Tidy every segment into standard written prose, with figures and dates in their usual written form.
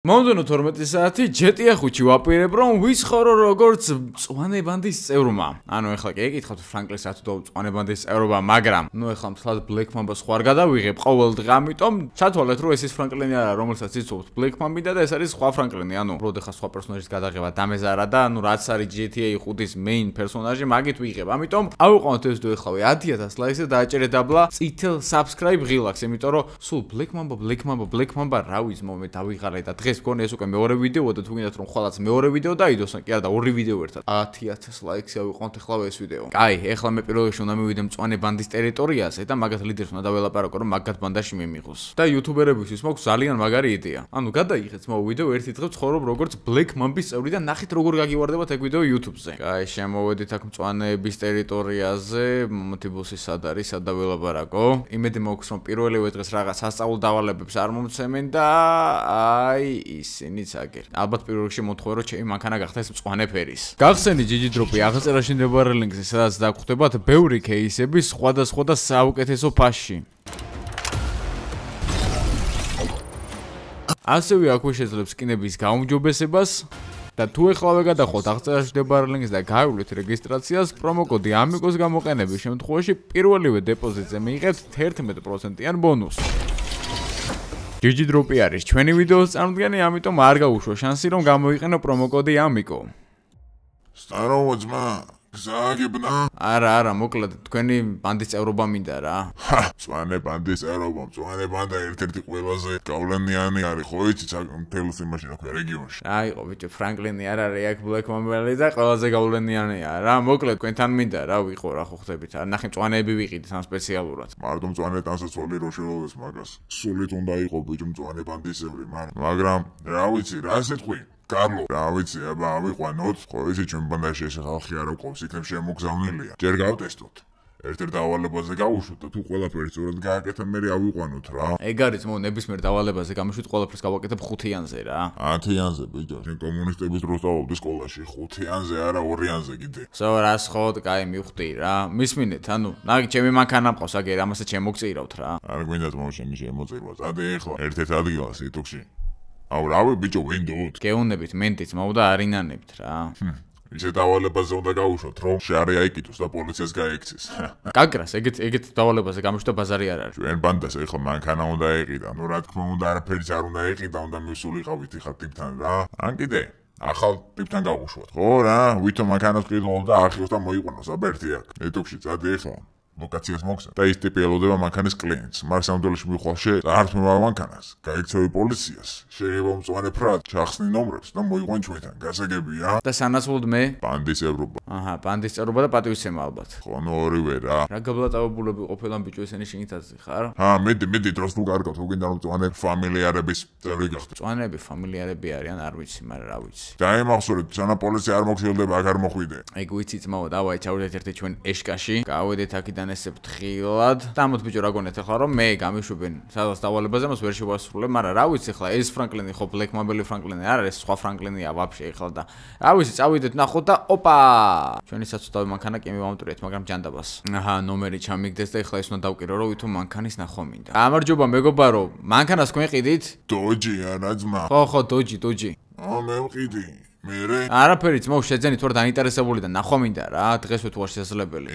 მომდენო 12 საათი ჯეტია ხუჩი ვაპირებ რომ ვიცხოვრო როგორც მწვანე ბანდის წევრმა. ანუ ეხლა კი ეკითხავთ ფრანკლის ათუდო მწვანე ბანდის წევრობა, მაგრამ ნუ ეხლა მთლად Black Mamba-ს ხوار გადავიღებ ყოველ დღე, ამიტომ ჩათვალეთ რომ ეს ის ფრანკლინი არა, რომელსაც იცნობთ Black Mamba-და და ეს არის სხვა ფრანკლინი. ანუ როდ ეხლა სხვა პერსონაჟის გადაღება დამეზარა და ანუ რაც არის GTA 5-ის main პერსონაჟი, მაგით ვიღებ. ამიტომ ავიყვანოთ ეს ვიდეო ეხლა 1000 ლაიქს და დააჭერეთ დაბლა წითელ subscribe ღილაკს, იმიტომ რომ სულ Black Mamba რა ვიცი მე დავიღალე და დღეს გქონია ეს უკვე მეორე ვიდეო და თუ გინდათ რომ ხვალაც მეორე ვიდეო დაიდოს, კი არა და ორი ვიდეო ერთად 10000 ლაიქს ავიყვანოთ ეხლა ეს ვიდეო. კაი, ეხლა მე პირველ რიგში უნდა მივიდე მწვანე ბანდის ტერიტორიაზე და მაგათ ლიდერს უნდა დაველაპარაკო რომ მაგათ ბანდაში მიმიღოს. და იუთუბერებისთვის მაქვს ძალიან მაგარი იდეა. ანუ გადაიღეთ მოუ ვიდეო ერთი დღე ცხოვრობ როგორც Black Mamba-ის წევრი და ნახეთ როგორ გაგივარდებათ ეგ ვიდეო YouTube-ზე. კაი, შემოვედით აქ მწვანეების ტერიტორიაზე, მომთიბოსი სად არის, სად დაველაპარაკო. იმედი მაქვს რომ პირველივე დღეს რაღაც სასწავლო დავალებებს არ მომცემენ და აი ისინიც აგერ. ალბათ პირველ რიგში მოთხოვე რომ ჩემი მანქანა გახდეს მწვანე ფერის. გახსენდით GG Drop-ი აღწერაში მდებარე ლინკზე, სადაც დაგხვდებათ ბევრი кейსები სხვადასხვა და საუკეთესო ფასში. ასევე აქვე შეძლებს სკინების გაუმჯობესებას და თუ ეხლავე გადახოთ აღწერაში მდებარე ლინკს და გაივლით რეგისტრაციას, პრომოკოდი AMIGOS გამოყენების შემთხვევაში პირველივე დეპოზიტზე მიიღებთ 11%-იან ბონუსს. GG Drop-ი არის ჩვენი ვიდეოს წარმოდგენი, ამიტომ არ გაუშვა შანსი რომ გამოიყენო პრომოკოდი AMIGO. Здорово, ძმა. გზაგებნა? არა, მოკლედ თქვენი ბანდის წევრობა მინდა რა. მწვანე ბანდის წევრობა, მწვანე ბანდა ერთ-ერთი ყველაზე გავლენიანი არის, ხო იცი, მთელს იმაში რა ქვია რეგიონში. აიყო ბიჭო, ფრანკლინი არ არის აქ Black Mamba-ი და ყველაზე გავლენიანია რა. მოკლედ თქვენთან მინდა რა ვიყო რა ხო ხდებით. არ ნახე მწვანეები ვიყიდით ამ სპეციალურად. მარტო მწვანე ტანსაცვალი რო შევოლოს მაგას. სულით უნდა იყო ბიჭო მწვანე ბანდის წევრი, მაგრამ რა ვიცი, რა სიტყვი? კარლო, რა ვიცი, აბა ავიყვანოთ, ხო იცი ჩვენ ბანდაში ეს ხალხი არ ყოფს, იქნებ შემოგზავნილია. ჯერ გავტესტოთ. ერთ-ერთ დავალებაზე გავუშვოთ და თუ ყველაფერი სწორად გააკეთებ, მე ავიყვანოთ რა. ეგ არის მო ნებისმიერ დავალებაზე გამიშვით ყველაფერს გავაკეთებ 5-იანზე რა. 10-იანზე ბიჭო, შენ კომუნისტების დროს დავობდი სკოლაში, 5-იანზე არა 2-იანზე კიდე. სო რას ხოთ, კაი მივხვდი რა. მისმინეთ, ანუ, ნაგი ჩემი მანქანა მყავს, აგერ ამასაც შემოგწირავთ რა. არ გვინდა თმო შენი შემოწირვა. წადე ეხლა ერთ-ერთ ადგილას იტუქში. აუ რავი ბიჭო ვინდოთ? გეუნებით მენტიც მოვდა არინანებთ რა. ისე დავალებაზე უნდა გავუშვოთ, რომ შარი აიკიდოს და პოლიციას გაექცეს. კაკრას, ეგეთ დავალებაზე გამიშვა ბაზარი არ არის. ჩვენ ბანდას ეხლა მანქანა უნდა ეყიდა, ნუ რა თქმა უნდა არაფერიც არ უნდა ეყიდა, უნდა მივსულიყავით ეხლა ტიპთან რა. ან კიდე ახალ ტიპთან გავუშვოთ, ხო რა, ვითომ მანქანას ყიდულობ და ახიოს და მოიყვანოს აბერთი აქ. ეტუქში წადი ეხლა. ლოკაციას მოგცა და ის ტიპი ელოდება მანქანის კლიენტს. მას სამდელში მიხვალშე წარსმევა მანქანას. გაიქცევი პოლიციას. შეიძლება მწვანე ფრად ჩახსნი ნომრებს და მოიყვან ჩვენთან. გასაგებია? და სანაცვლოდ მე ბანდის წევრობა. აჰა, ბანდის წევრობა და პატივისცემა ალბათ. ხო, ნუ ორივე რა. რა გაბლატავებულები ყოფილან ბიჭო ესენი შინითაზე ხარ? მედი დროს თუ კარგავ, თუ გინდა რომ მწვანე ფამილიარების წევრი გახდე. მწვანეები ფამილიარები არიან, არ ვიცი, მაგრამ რა ვიცი. დაიმახსოვრეთ, სანამ პოლიცია არ მოგშილდება, აქ არ მოხვიდე. ეგ ვიცი ძმაო, დავაი ჩავიდეთ ერთი ჩვენ ეშკაში, გავედეთ აქიდან ესე ფთხილად. და ამოთ ბიჭო რა გონეთ ახლა რომ მე გამიშვებენ სადაც დავალებაზე მას ვერ შევასრულებ, მაგრამ რა ვიცი ახლა ეს ფრანკლინი ხო Black Mamba-ი ფრანკლინი არ არის, სხვა ფრანკლინია ვაფშე ახლა და რა ვიცი წავიდეთ ნახოთ და ოპა ჩვენი საცუდავი მანქანა კი მივამტვრიეთ, მაგრამ ჯანდაბას. აჰა, ნომერი ჩამიგდეს და ახლა ეს უნდა დავკირო რომ ვითომ მანქანის ნახვა მინდა. გამარჯობა მეგობარო, მანქანას გვეყიდით? დოჯი არა ძმა. ხო, დოჯი. მე ვყიდი. მერე? არაფერი ძმაო, შეძენით ვარ დაინტერესებული და ნახვა მინდა რა, დღესვე თუ არ შესაძლებელი.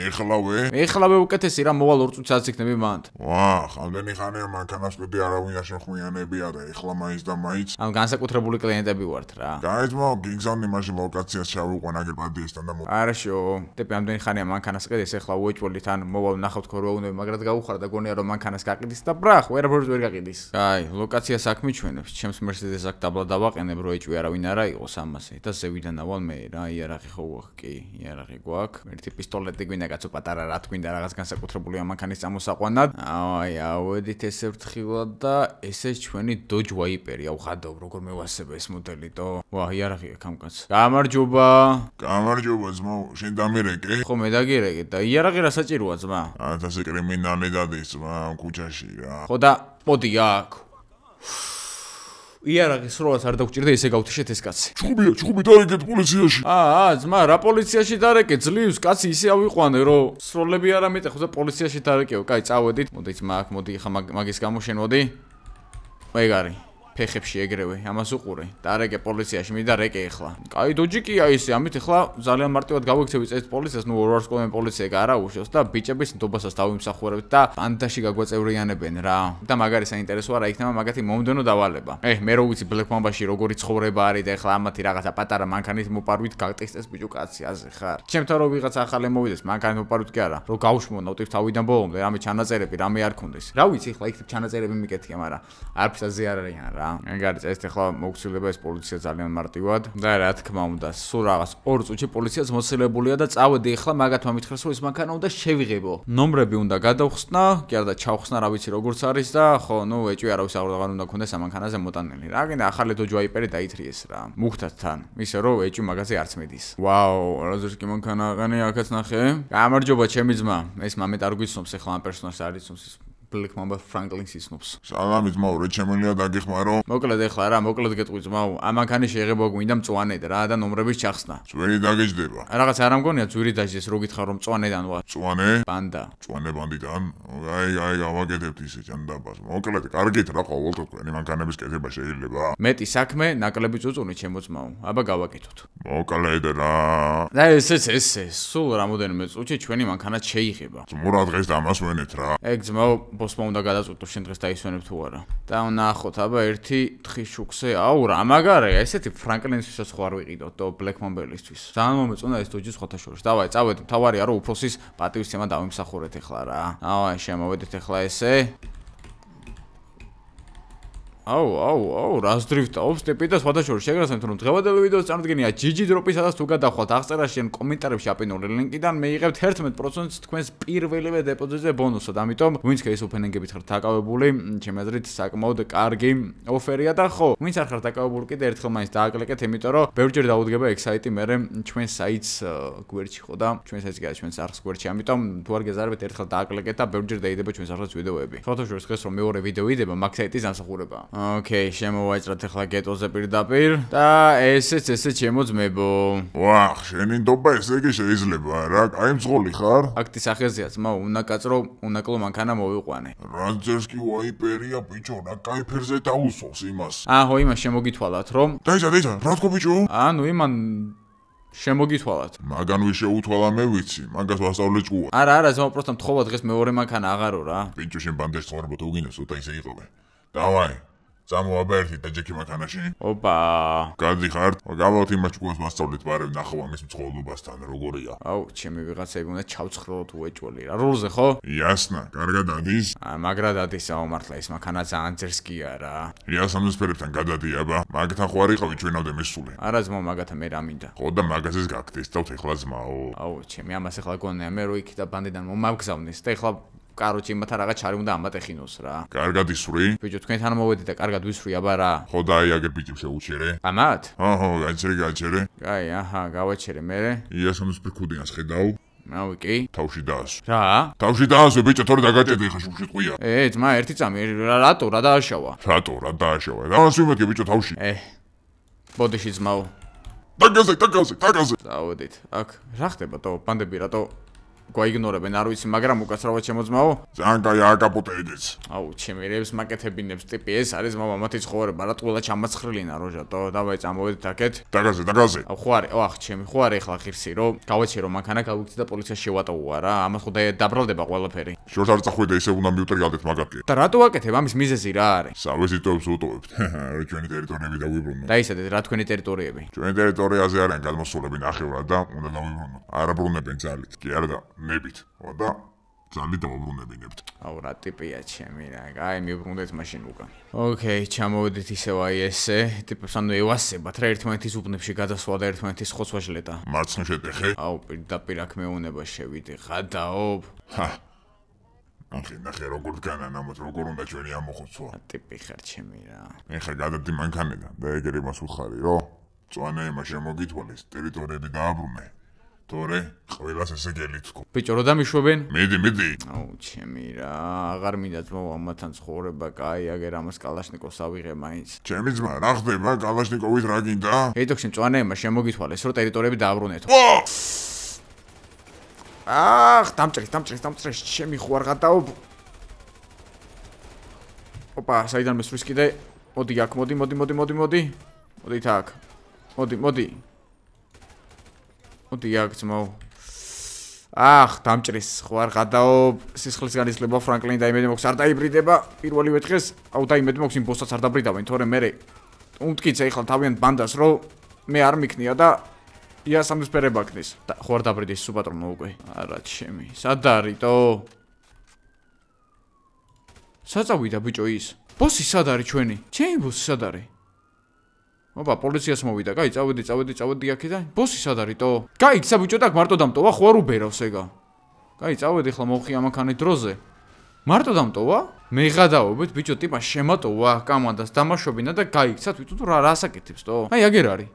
ეხლავე უკეთესი რა, მოვალ 2 წუთსაც იქნები მანდ. ვა, ხამდენი ხანია მანქანას ყიდი არავინ არ შეხვიანებია და ეხლა მაინც და მაინც. ამ განსაკუთრებული კლიენტები ვართ რა. გაი ძმაო, გიგზავნი მაშინ ლოკაციას ჩავიყვან აგერ პატიესთან და არაშო, ტიპი ამდენი ხანია მანქანას ყიდის, ეხლა უეჭველით ან მოვალ ნახავთ ხო რა უნდა, მაგრამ გაუხარდა გონია რომ მანქანას გაყიდის და ბრახ, ვერაფერს ვერ გაყიდის. კაი, ლოკაციას აქ მიჩვენებს, ჩემს Mercedes აქ დაბლა დავაყენებ, რო ეჭვი არავინ არა იყოს ამასე. და ზევიდან ავალ მე რა, იარაღი ხო გვაქვს, კი, იარაღი გვაქვს. ერთი პისტოლეტი გვინდა კაცო პატარა რა თქვინდა რაღაც განსაკუთრებული მანქანის წამოსაყვანად. აი, ავედით ესე ფრთხილად და ესე ჩვენი Dodge Viper-ი, აუ ხადობ როგორ მევასება ეს მოდელიტო. ვა, იარაღი აქვს ამ კაცს. გამარჯობა. გამარჯობა ძმაო, შენ დამირეკე? ხო, მე დაგირეკე და იარაღი რა საჭიროა ძმა? ასე კრიმინალი დადის ძმა ამ ქუჩაში რა. ხო და მოდი აქ. იარაღი სროლას არ დაგჭირდა ესე გავთიშეთ ეს კაცი. ჩხუბი დარეკეთ პოლიციაში. ძმა, რა პოლიციაში დარეკე? ძლივს კაცი ისე ავიყვანე რომ სროლები არ ამიტეხო და პოლიციაში დარეკეო. კაი, წავედით. მოდი ძმა, აქ მოდი ხა მაგის გამო შენ მოდი. ეგ არის. ფეხებში ეგრევე, ამას უყურე. დარეკე პოლიციაში მიდა რეკე ეხლა. კაი დოჯიკია ისე, ამით ეხლა ძალიან მარტივად გავიქცევი წეს პოლიციას, ნუ ვარსკვლავენ პოლიცია გაარაუშოს და ბიჭების ნდობასაც დავიმსახურებთ და ანდაში გაგვაწევრიანებენ რა. და მაგარი საინტერესოა რა იქნება მაგათი მომდენო დავალება. მე რო ვიცი Black Mamba-ში როგორი ცხოვრება არის და ეხლა ამათი რაღაცა პატარა მანქანით მოპარვით გაგტესტეს ბიჭო კაცი აზე ხარ. ჩემთან რო ვიღაც ახალი მოვიდეს მანქანით მოპარვით კი არა, რო გავშმონავ თავიდან ბოლომდე, რამე ჩანაწერები, რამე არ ქონდეს. რა ვიცი ეხლა იქ ჩანაწერები მიკეთია, მაგრამ არაფერზე არ არიან რა. ეგ არის ეს ეხლა მოგცილდება ეს პოლიცია ძალიან მარტივად და რა თქმა უნდა, სულ რაღაც 2 წუთში პოლიციაც მოცილებულია და წავედი ეხლა მაგათმა მითხრას რომ ეს მანქანა უნდა შევიღებო. ნომრები უნდა გადავხსნა, კი არა და ჩავხსნა რა ვიცი როგორც არის და ხო, ნუ ეჭვი არავის აღარ უნდა ქონდეს ამ მანქანაზე მოტანილი. რა გინდა ახალი დოჯო აიპერი დაითრიეს რა. მუხთათთან, ისე რომ ეჭვი მაგაზე არც მედის. ვაუ, რაზერკი მანქანა აყენე აქაც ნახე. გამარჯობა ჩემი ძმა. ეს მამეთ არ გვიცნობს ეხლა ამ პერსონაჟს არ იცნობს Black Mamba Franklin ისნობს. სალამი ძმაო, რა შემიძლია დაგიხმარო? მოკლედ ეხლა რა, მოკლედ გეტყვი ძმაო, ამ მანქანის შეღება გვინდა მწვანედ რა და ნომრების ჩახსნა. ძვირი დაგეჯდება. რაღაც არ ამგონია ძვირი დაჯდეს, რო გითხარ რომ მწვანედან ვარ. მწვანე? ბანდა. მწვანე ბანდიდან? აი, გავაკეთებთ ისე ჯანდაბას. მოკლედ, კარგით რა ყოველთ თქვენი მანქანების კეთება შეიძლება? მეტი საქმე, ნაკლები წუწუნი ჩემო ძმაო. აბა გავაკეთოთ. მოკლედ რა. და ესე, სულ რამოდენიმე წუთში ჩვენი მანქანა შეიღება. ძმურა დღეს დამასვენეთ რა. ეგ ძმაო ბოსმა უნდა გადაწყვიტოს შენ დღეს დაისვენებ თუ არა. და ვნახოთ, აბა ერთი თხის შუქზე. აუ რა მაგარია, ესეთი ფრანკლინისთვისაც ხო არ ვიყიდოთ და Black Mamba-ლისთვის. ძალიან მომეწონა ეს დოჯი სხვათა შორის. დავაი, წავედი, თავარია რომ უფროსის პატივისცემა დავიმსახურეთ ეხლა რა. ავაი, შემოვედით ეხლა ესე. აუ, რას დრიფტაობს ტიპი და სხვათა შორის შეგრასებთ რომ დღევანდელი ვიდეოს წარდგენია GG დროპისადაც თუ გადახვალთ აღწერაში შენ კომენტარებში აპინული ლინკიდან მეიღებთ 11% თქვენს პირველივე დეპოზიტზე ბონუსად. ამიტომ ვინც კი ეს ოფენინგებით ხართ დაკავებული, ჩემი აზრით საკმაოდ კარგი ოფერია და ხო, ვინც არ ხართ დაკავებული კიდე ერთხელ მაინც დააკლიკეთ, იმიტომ რომ ბევრჯერ დაუდგება ეგ საიტი მერე ჩვენ საიტს გვერდში ხო და ჩვენ საიტს კი არის ჩვენს არხს გვერდში. ამიტომ თუ არ გეზარებით ერთხელ დააკლიკეთ და ბევრჯერ დაიდება ჩვენს არხს ვიდეოები. სხვათა შორის დღეს რომ მეორე ვიდეო იდება მაგ საიტის დამსახურება. ოკეი, შემოვაჭრათ ახლა გეტოზე პირდაპირ და ესეც ჩემო ძმებო. ვახ, შენი ნდობა ესე კი შეიძლება რა, კაი მძღოლი ხარ? აქტი სახეზეა ძმა, უნაკაწრო, უნაკლო მანქანა მოვიყვანე. რანძერსკი ვაიპერია ბიჭო, რა კაი ფერზე დაუსვოს იმას. აჰო, იმას შემოგითვალათ რომ? დაიცა, რა თქო ბიჭო? ანუ იმან შემოგითვალათ. მაგან ვის შეუთვალა მე ვიცი, მაგას ვასწავლე ჭუა. არა, ძმა, პროსტა მთხოვა დღეს მეორე მანქანა აღარო რა. ბიჭო, შენ ბანდაში ცხოვრება თუ გინდა, სულ ისე იყობე. დავაი. წამოაბერტი და ჯექი მანქანაში. ოპა. გადიხართ. გავავთ იმას ჭუას ვასწავლეთ ბარემ ნახო ამის მცხოვრებასთან როგორია. აუ, ჩემი ვიღაცები უნდა ჩავცხრილოთ უეჭველი რა. როლზე ხო? იასნა, კარგად ადის? მაგრა დადის ამართლა ეს მანქანა ძალიან ძერსკია რა. იასამის ფერებთან გადადია ბა. მაგთან ხო არ იყავი ჩვენამდე მისული. არა ძმა, მაგათა მე რა მინდა. ხო და მაგაზეს გაგტესტავთ ეხლა ძმაო. აუ, ჩემი ამას ეხლა გონია მე რო იქ და ბანდიდან მომაგზავნეს და ეხლა კაროჩი იმათა რაღაც ჩარი უნდა ამატეხინოს რა. კარგად ისვრი? ბიჭო, თქვენთან მოვედი და კარგად ვისვრი აბა რა. ხო და აი აგერ ბიჭებს შეუჩერე. ამათ? ხო, გაჩერე. კაი, აჰა, გავაჩერე მე. იასამის ფიქუდიანს ხედავ? ნაუ კი. თავში დაასვე. რა? თავში დაასვე ბიჭო, თორე დაგაჭედე ხა შუქში ტყვია. ძმა, ერთი წამი, რატო რა დააშავა? რა დააშავა? დავასვიმეთკე ბიჭო თავში. ბოდიში ძმაო. დაგაზე. დავედით. აქ რა ხდება თო, ბანდები რატო გვაიგნორებენ, არ ვიცი, მაგრამ უკაცრავად შემოძმაო. ძალიან კაი აკაპოტე ეგეც. აუ, ჩემი რებს მაკეთებინებს ტიპი ეს არის მამა მათი ცხოვრება, რა ტყუილა ჩამაცხრლინა როჟატო, დავაი წამოვედით აქეთ. დაგაზე. აუ, ხო არის, ოახ, ჩემი, ხო არის ახლა ღირსი, რომ გავაჩერო მანქანა, გავიქცე და პოლიციაში შევატოვა რა, ამას ხო დაბრალდება ყველაფერი. შორს არ წახვიდე, ისე უნდა მიუტრიალდეთ მაგათკე. და რატო ვაკეთებ, ამის მიზეზი რა არის? სავიზიტოებს უტოვებთ. ჩვენი ტერიტორიები დავიბრუნოთ. დაისადეთ რა თქვენი ტერიტორიები. ჩვენი ტერიტორიაზე არიან გადმოსულები ნახევრად და უნდა დავიბრუნოთ. არ აბრუნებენ ძალით, კი არა და ნებით. და ძალით დავაბრუნებინებთ. აუ, რა ტიპია ჩემი რა. აი, მივბრუნდეთ მაშინ უკან. ოკეი, ჩამოვედით ისევ აი ესე. ტიპებს ანუ ევასებათ რა ერთმანეთის უბნებში გადასვლა და ერთმანეთის ხოცს ვაჟლეტა. მარცხნივ შეტეხე? აუ, პირდაპირ აქ მეუნება შევიდე. გადაობ. ნახე როგორ დგანან ამათ, როგორ უნდა ჩვენი ამოხოცვა. ტიპი ხარ ჩემი რა. ეხლა გადადი მანქანიდან და ეგერ იმას უხარი, რომ წვანა იმა შემოგითვალეს, ტერიტორიები დააბრუნე. თორე ყველას ესე გელითქო. ბიჭო, რო დამიშვებენ? მიდი. აუ, ჩემი რა, აღარ მინდა ძმო ამათთან ცხოვრება, კაი, აგერ ამას კალაშნიკოვს ავიღე მაინც. ჩემი ძმა, რა ხდება კალაშნიკოვით რა გინდა? ეითოქში მწვანეებმა შემოგითვალეს, რომ ტერიტორიები დააბრუნეთო. დამჭრეს, ჩემი ხო არ გადაობ. ოპა, საიდან მესვრის კიდე? მოდი აქ, მოდი. მოდით აქ. მოდი. მოდი აქ ძმაო. დამჭრის ხო არ გადაო სისხლის განიცლება ფრანკლინი და იმედი მოქვს არ დაიბრიდება პირველივე დღეს. და იმედი მოქვს იმ ბოსსაც არ დაბრიდავენ, თორემ მე უმტკიცე ეხლა თავიანთ ბანდას რომ მე არ მიქნია და იასამის ფერება ქნის. ხო არ დაბრიდეს სუპატრონო უკვე. არა ჩემი. სად არისო? საწავიდა ბიჭო ის. ბოსი სად არის ჩვენი? ჩემი ბოსი სად არის? ოპა, პოლიციას მოვიდა. კაი, წავედი აქედან. ბოსი სად არისო? კაი, ისა ბიჭო და მარტო დამტოვა, ხო არ უბერავს ეგა. კაი, წავედი ახლა მოვხი ამანქანით დროზე. მარტო დამტოვა? მე გადავობეთ ბიჭო ტიპა შემატოვა კამანდას დამაშობინა და გაიქცა თვითონ რა ასაკეთებს თო? აი აგერ არის.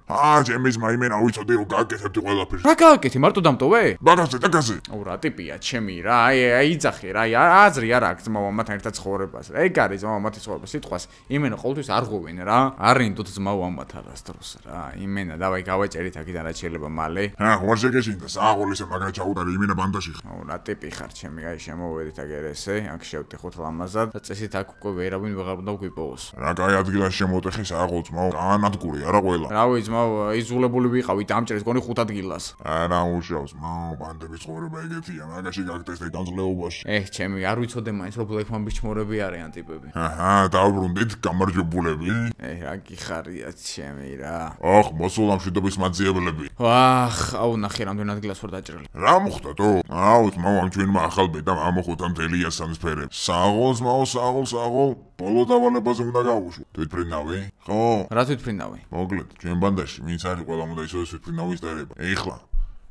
ჩემის მაიმენა ვიცოდი რომ გააკეთებდი ყველაფერს. რა გააკეთე? მარტო დამტოვე? მაგაზე. რა ტიპია ჩემი რა. აი იძახე რა. აზრი არ აქვს ძმაო ამათან ერთად ცხოვრებას. ეგ არის ძმაო ამათი ცხოვრება. სიტყვას იმენა ყოველთვის არ ღვევენ რა. არინდოთ ძმაო ამათ არასდროს რა. იმენა დავაი გავაჭერით აქედან რა შეიძლება მალე. ხوار შეგეშინდა სააღოლისე მაგრა ჩაუტარი იმენა ბანდაში ხარ. რა ტიპი ხარ ჩემი. აი შემოვედით აგერ ესე. აქ შევდე ხუთ ლამაზად. და წესით აქ უკვე ვერავინ ვეღარ უნდა გვიპოვოს. რა კაი ადგილას შემოტეხი სააღოლ ძმაო. განადგური არა ყველა. რავი ძმაო, იზულებული ვიყავი დამჭერეს გონი 5 ადგილას. არა უშავს ძმაო, ბანდების ცხოვრება ეგეთია, მაგაში გაგტესტე განძლეობაში. ჩემი, არ ვიცოდე მაინც რომ ბლექმამბის ჩმორები არიან ტიპები. დაუბრუნდით გამარჯვებულები. რა გიხარია ჩემი რა. მოსულა მშვიდობის მაძიებლები. აუ ნახე რამდენ ადგილას ვარ დაჭრილი. რა მოხდათო? ძმაო, ამ ჩვენმა ახალ ბედამ ამოხოთა მთელი იასამის ფერები. სააღოლ ძმაო, სააღოლ. ბოლო დავალებაზე უნდა გავუშვო. თვითფრინავი? ხო. რა თვითფრინავი? მოკლედ, ჩვენ ბანდაში ვინც არის ყველა უნდა ისოდეს თვითფრინავის დარება. ეხლა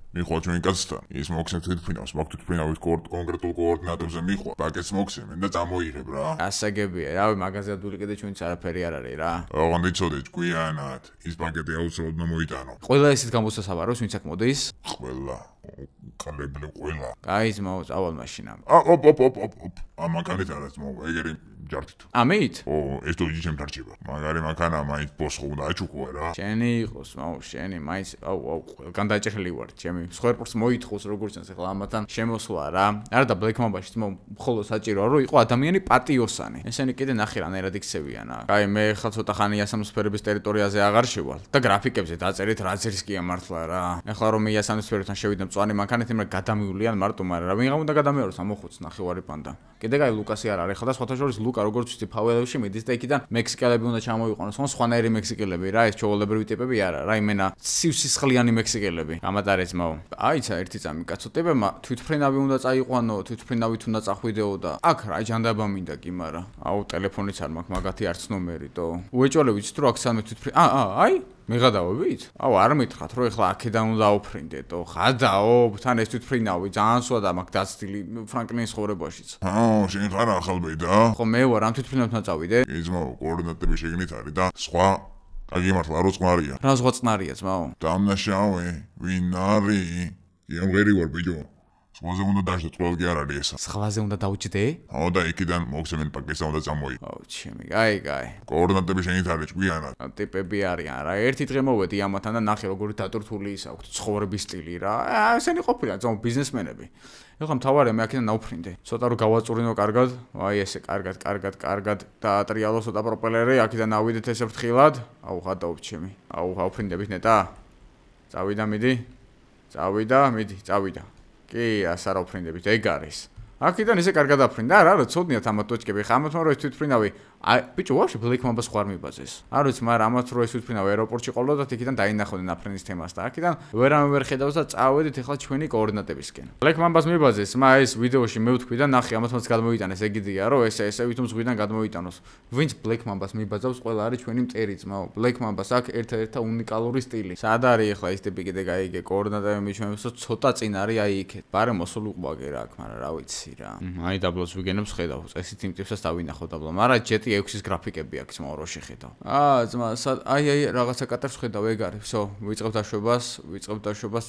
მიხვა ჩვენ კაცთან, ის მოხსნით თვითფრინავს, მაგ თვითფრინავის კონკრეტულ კოორდინატებზე მიხვა, პაკეტს მოხსენ და წამოიღებ რა. ასაგებია, რავი, მაგაზე ადული კიდე ჩვენც არაფერი არ არის რა. ოღონდ იცოდე ჭკვიანად, ის პაკეტი აუცილებლად უნდა მოიტანო. ყველა ისეთ გამოსასაბაროს, ვინც აქ მოდის? ყველა. კალებლე ყველა. კაი ძმაო, წავალ მაშინ. ამაკანით არა ძმაო, ეგერი ჯართით. ამით? ეს თოჯი ჩემ დარჩება. მაგარი მანქანა მაინც ბოსხო უნდა აჩუქო რა. შენი იყოს, მაო, შენი მაინც ყველგან დაჭრილი ვარ, ჩემი. სხერპორს მოითხოვს როგორც ჩანს ახლა ამათან შემოსვლა რა. არა და ბლექმამბაში ძმაო, მხოლოდ საჭიროა რომ იყო ადამიანი პატიოსანი. ესენი კიდე ნახე რანაირად იქცევიან. კაი, მე ხა ცოტა ხანი იასამსფერების ტერიტორიაზე აღარ შევალ და გრაფიკებზე დაწერეთ რა ძერს კი ამართლა რა. ახლა რომ მე იასამსფერებთან შევიდე მწვანე მანქანით, იმრა გადამივლიან მარტო, მაგრამ რა ვიღა უნდა გადამეოროს ამოხოც ნახევარი პანდა. კიდე კაი ლუკასი არ არის, ხა და სხვათა შორის ლუკა როგორც ვიცი ფაველებში მიდის და იქიდან მექსიკელები უნდა ჩამოიყვანოს, ხო სხვანაირი მექსიკელები რა, ეს ჩოვოლებრივი ტიპები არა რა, იმენა სისხლიანი მექსიკელები. გამატარე ძმაო. აიცა ერთი წამი კაცო ტიპებმა თვითფრინავი უნდა წაიყვანო, თვითფრინავით უნდა წახვიდეო და აქ რა ჯანდაბა მინდა კი მარა. ტელეფონიც არ მაქვს, მაგათი არც ნომერი თო. უეჭვალე ვიცით რომ აქ სანუ აი მე გადავებით? არ მითხრათ რომ ეხლა აქედან უნდა აუფრინდეთო. გადაობ, თან ეს თვითფრინავი ძალიან სვა და მაგ დაცდილი ფრანკლინის ცხოვრებაშიც. შენ ხარ ახალ ბედა? ხო მე ვარ, ამ თვითფრინავთან წავიდე. ძმაო, კოორდინატები შეგნით არის და სხვა გაგიმართლა რო წყნარია. რა სხვა წყნარია ძმაო? დამნაშავე, ვინ არის? იმღერი ვარ ბიჭო. სხვაზე უნდა დაждო, ყველგ კი არ არის ესა. სხვაზე უნდა დაუჭდე? და იქიდან მოხსენ პაკეტს უნდა წამოიღო. ჩემი, კაი. კოორდინატები შენით არის ჭკვიანად. ტიპები არიან რა. ერთი დღე მოვედი ამათან და ნახე როგორი დატურთული ის აქვს ცხოვრების სტილი რა. ესენი ყოფილან ძმაო ბიზნესმენები. ეხლა მთავარია მე აქედან ნაუფრინდე. ცოტა რომ გავაწურინო კარგად, ესე კარგად და ტრიალო ცოტა პროპელერი, აქედან ავიდეთ ესე ფრთხილად. ხადაობ ჩემი. ავფრინდებით ნეტა. წავიდა. კი, არ აუფრინდებით, ეგ არის. აქედან ისე კარგად აფრინდა, რა ცოდნიათ ამათ ტოჭკები, ხა ამათ რო ეს თვითფრინავი, ბიჭო, ვაფშე ბლექმამბას ხوار მიბაძეს. არ ვიცი, მაგრამ ამათ რო ეს თვითფრინავი აეროპორტში ყოლოდა და იქიდან დაინახავდნენ აფრინის თემას და აქედან ვერავინ ვერ ხედავს და წავედით ახლა ჩვენი კოორდინატებისკენ. ბლექმამბას მიბაძეს, ეს ვიდეოში მე ვთქვი და ნახე, ამათ მას გადმოიტანეს, ეგიდია, რომ ესე ვითომ ზღვიდან გადმოიტანოს. ვინც ბლექმამბას მიბაძავს, ყველა არის ჩვენი მტერი ძმაო. ბლექმამბას აქვს ერთ-ერთი უნიკალური სტილი. სად არის ახლა ის ტიპი კიდე გაიგე, კოორდინატები მიჩვენებს, ცოტა წინ არის აი იქეთ. ბარე მოსულ უყვაგე რა აქ, მაგრამ რა ვიცი რა. აი დაბლოს ვიგენებს ხედავ, წესით იმ ტიპსაც დავინახო დაბლო, მაგრამ GT 6-ის გრაფიკები აქვს ძმაო რო შეხედავ. ძმა, აი რაღაცა კატებს ხედავ, ეგ არის. всё, ვიწყებ დაშვებას,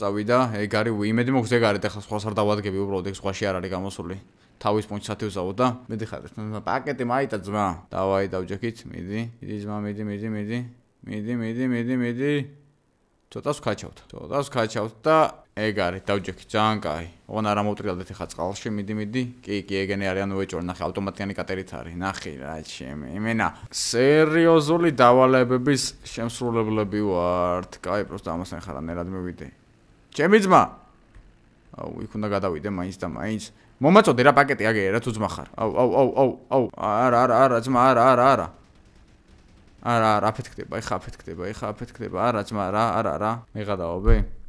წავიდა. ეგ არის, იმედი მოქვს ეგ არის, ახლა სხვას არ დავადგები, უბრალოდ ეგ სხვაში არ არის გამოსული. თავის პონჩს ათევზაო და მედი ხარ, პაკეტი მაიტა ძმა. დავაი დავჯექით, მიდი ძმა, მიდი. ცოტას ვქაჩავთ და ეგ არის დავჯექი ძალიან კაი. ოღონ არა მოვტრიალდეთ ახლა წყალში მიდი. კი, ეგენი არის ანუ ვეჭორ ნახე ავტომატიანი კატერით არის. ნახე რა ჩემი. იმენა სერიოზული დავალებების შემსრულებლები ვართ. კაი, პროსტა ამასთან ხარ ნერად მივიდე. ჩემი ძმა. აუ, იქ უნდა გადავიდე მაინც და მაინც. მომაწოდე რა პაკეტი აგერე რა თუ ძმა ხარ. აუ. არა, ძმა, არა. არა, აფეთქდება, არა ძმა, არა. მეღადაობე.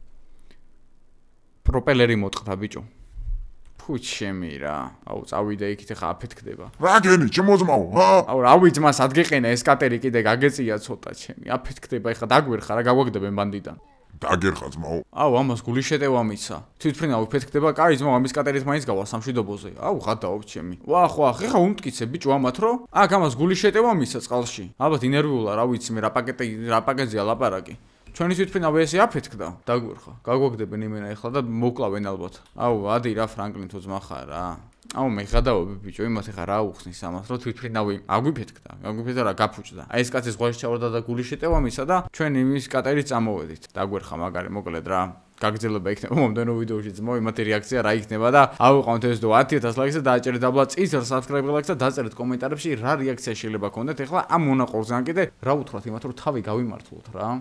პროპელერი მოტყდა ბიჭო. ფუ ჩემი რა. აუ, წავიდე იქით ახლა აფეთქდება. რა გენი, ჩემო ძმაო, ჰა? აუ, რავი ძმა, სადგეყენა ეს კატერი კიდე გაგეწია ცოტა ჩემი. აფეთქდება ახლა დაგვერხა რა გაგვაგდებენ ბანდიდან. დაგერხა ძმაო. აუ, ამას გული შეტევა მისცა. თვითფრინავი ფეთქდება, კაი ძმაო, ამის კატერით მაინც გავა სამშვიდობოზე. აუ, ღადაობ ჩემი. ვახ, ეხა უმტკიცე ბიჭო ამათ რო? აქ ამას გული შეტევა მისცა წყალში. ალბათ ინერვიულა, რა ვიცი მე რა პაკეტზეა ლაპარაკი. ჩვენი თვითფრინავი ესე აფეთქდა, დაგვერხა. გაგვაგდებენ იმენა ეხლა და მოკლავენ ალბათ. აუ, ადი რა ფრანკლინ თუ ძმა ხარ რა. აუ, მე გადავობ ბიჭო, იმათ ეხა რა უხსნის ამას, რომ თვითფრინავი აგვიფეთქდა რა გაფუჭდა. აი ეს კაცი ზღვაში ჩავარდა და გული შეტევა მისცა და ჩვენ იმის კატერით წამოვედით. დაგვერხა მაგარი მოკლედ რა. გაგრძელება იქნება მომდენო ვიდეოში ძმო, იმათი რეაქცია რა იქნება და ავიყვანოთ ეს ვიდეო 10000 ლაიქს და დააჭერეთ აბლა წითელ subscribe ლაიქს და დაწერეთ კომენტარებში რა რეაქცია შეიძლება გქონდეთ ეხლა ამ მონაყოლზე ან კიდე რა უთხრათ იმათ რომ თავი გავიმართლოთ რა.